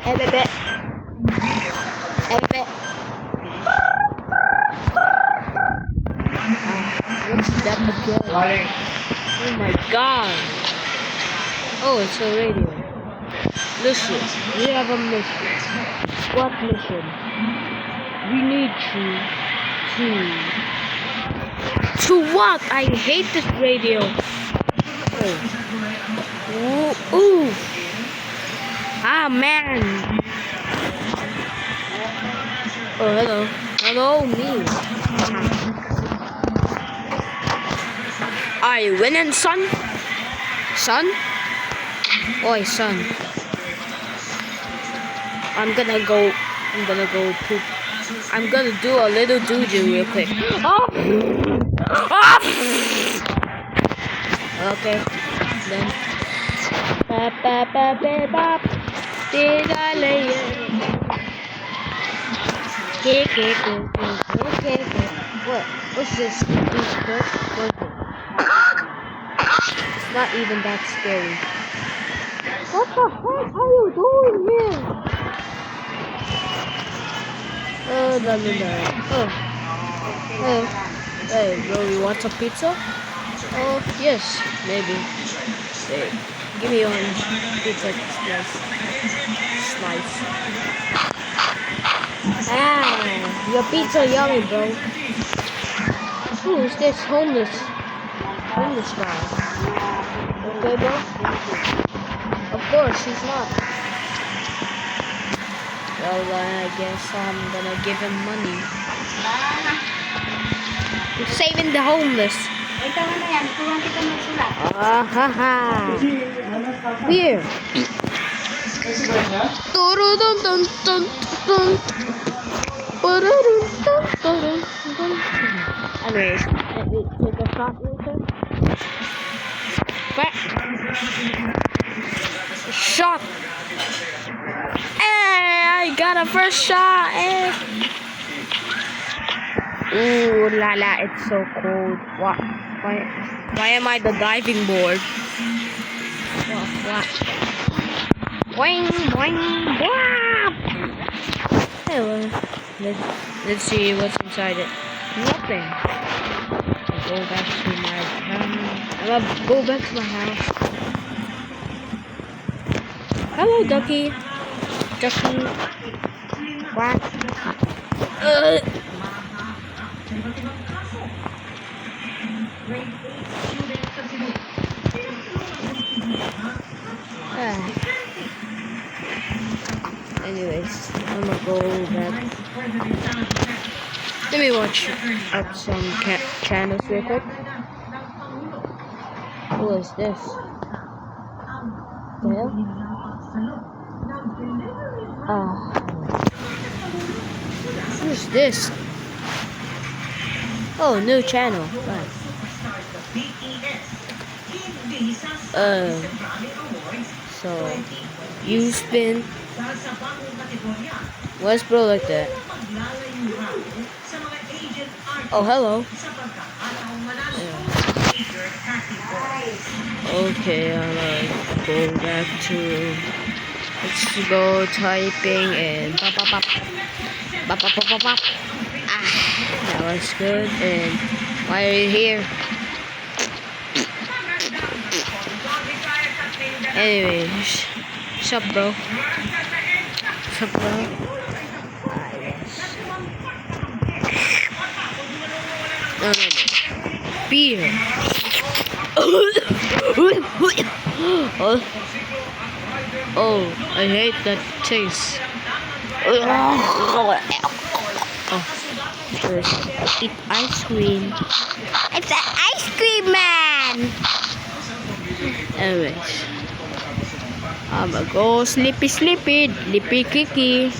Ebebe. Ebebe. What's that again? Oh my god. Oh, it's a radio. Listen, we have a mission. What mission? We need to what? I hate this radio. Oh. Ooh, ooh. Ah, man. Oh, hello. Hello, me. Are you winning, son? Son? Oi, son. I'm gonna go poop. I'm gonna do a little doo-doo real quick. Oh! Oh! Okay, then. Ba ba ba ba ba. Did I lay it? Okay. What? What's this? It's not even that scary. What the heck are you doing here? Oh, no. Oh. Hey, bro, you want some pizza? Oh, yes, maybe. Hey, give me one pizza slice. Ah, your pizza yummy, bro. Who is this homeless guy? Okay, bro? Of course, he's not. Well, I guess I'm gonna give him money. I'm saving the homeless. Beer. Anyways, let me take a shot real quick. Shot. Hey, I got a first shot. Hey. Ooh la la, it's so cold. What? Why am I the diving board? What? Boing, boing, boing. Hey, well, let's see what's inside it. Nothing. I'll go back to my house. I'll go back to my house. Hello, ducky. Ducky. What? Anyways, I'm gonna go back. Let me watch up some channels real quick. Who is this? The hell? Who's this? Oh, new channel. Right. So you spin. Why's bro like that? Oh, hello. Okay, I'll go back to. Let's go typing and bop. That was good. And why are you here? Anyways, what's up, bro? No. Beer. Oh, I hate that taste. First, eat ice cream. It's an ice cream man. Anyways, I'ma go sleepy, lippy kiki.